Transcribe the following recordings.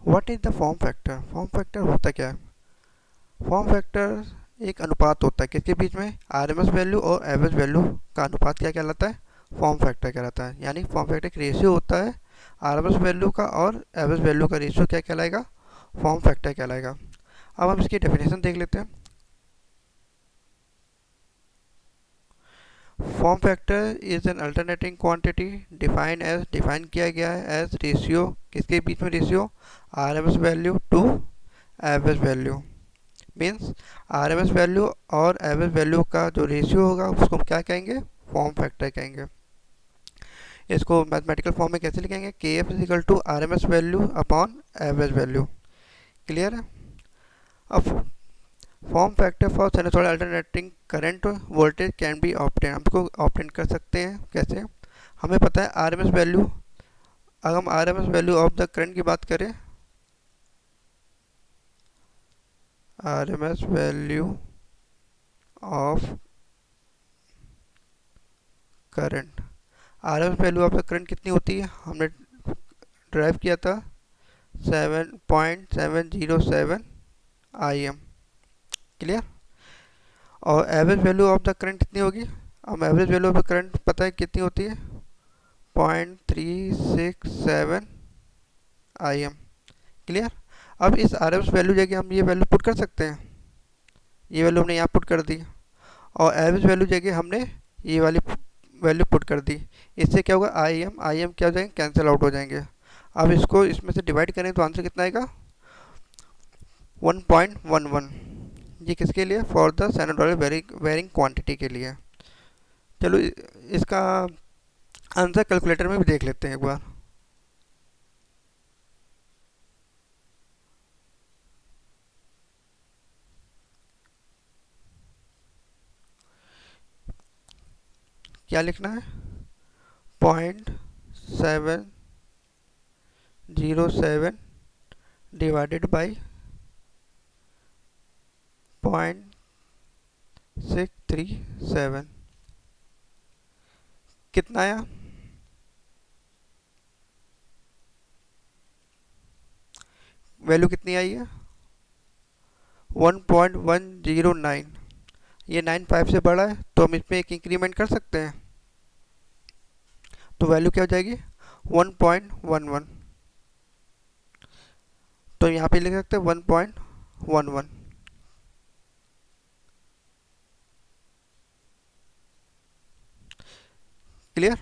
What is the form factor? Form factor होता क्या है? फॉर्म फैक्टर एक अनुपात होता है किसके बीच में? आरएमएस वैल्यू और एवरेज वैल्यू का अनुपात क्या कहलाता है? फॉर्म फैक्टर कहलाता है। यानी फॉर्म फैक्टर एक रेशियो होता है आरएमएस वैल्यू का और एवरेज वैल्यू का रेशियो क्या कहलाएगा? फॉर्म फैक्टर कहलाएगा। अब हम इसकी डेफिनेशन देख लेते हैं। Form factor is an alternating quantity define किया गया है एज रेशियो किसके बीच में? Ratio RMS value to average value. Means RMS value और एवरेज वैल्यू का जो रेशियो होगा उसको हम क्या कहेंगे? फॉर्म फैक्टर कहेंगे। इसको मैथमेटिकल फॉर्म में कैसे लिखेंगे? K F is equal to R M S value upon average value. Clear है? अब form factor for sinusoidal alternating current voltage can be obtain. हम इसको ऑप्टेन कर सकते हैं कैसे? हमें पता है आर एम एस वैल्यू। अगर हम R M S value of the current की बात करें, R M S value of current, R M S value of the current कितनी होती है? हमने ड्राइव किया था 7.707 आई एम। क्लियर? और average value of the current कितनी होगी? अब average value of the current पता है कितनी होती है? 0.367 आई एम। क्लियर? अब इस आर एम एस वैल्यू जगह हम ये वैल्यू पुट कर सकते हैं। ये वैल्यू हमने यहाँ पुट कर दी और एवरेज वैल्यू जगह हमने ये वाली वैल्यू पुट कर दी। इससे क्या होगा? आई एम क्या हो जाएंगे? कैंसिल आउट हो जाएंगे। अब इसको इसमें से डिवाइड करें तो आंसर कितना आएगा? 1.11। ये किसके लिए? फॉर द साइनोडॉयल वेरिंग क्वांटिटी के लिए। चलो इसका आंसर कैलकुलेटर में भी देख लेते हैं एक बार। क्या लिखना है? 0.707 डिवाइडेड बाई 0.637 कितना आया? वैल्यू कितनी आई है? 1.109। ये 95 से बड़ा है तो हम इसमें एक इंक्रीमेंट कर सकते हैं, तो वैल्यू क्या हो जाएगी? 1.11। तो यहाँ पे लिख सकते हैं 1.11। क्लियर?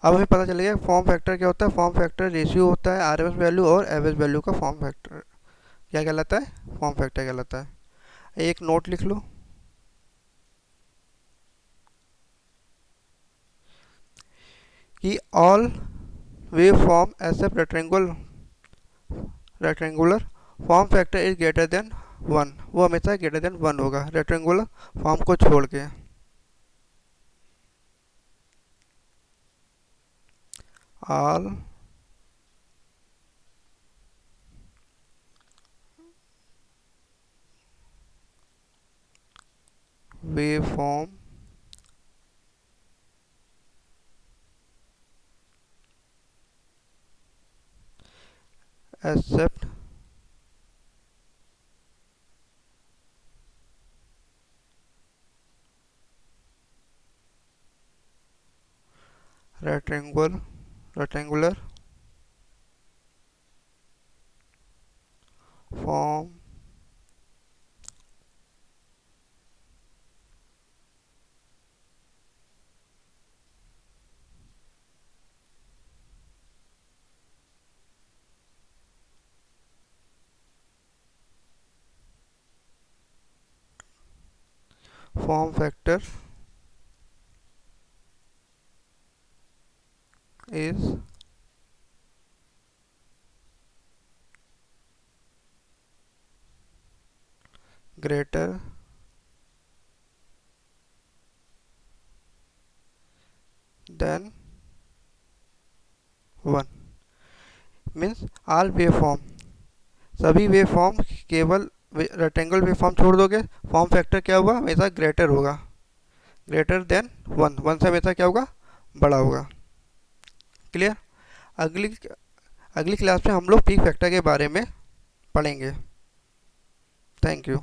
अब हमें पता चल गया फॉर्म फैक्टर क्या होता है। फॉर्म फैक्टर रेशियो होता है आरएमएस वैल्यू और एवरेज वैल्यू का। फॉर्म फैक्टर क्या कहलाता है? फॉर्म फैक्टर कहलाता है। एक नोट लिख लो कि all wave form except rectangular form factor is greater than 1। वो हमेशा ग्रेटर देन 1 होगा रेक्टेंगुलर फॉर्म को छोड़ के। All wave form except rectangular form form factor is greater than 1। Means all wave form, सभी वेव फॉर्म, केवल rectangle wave form छोड़ दोगे फॉर्म फैक्टर क्या होगा? हमेशा ग्रेटर होगा, ग्रेटर देन 1। 1 से हमेशा क्या होगा? बड़ा होगा। क्लियर? अगली अगली क्लास में हम लोग पीक फैक्टर के बारे में पढ़ेंगे। Thank you.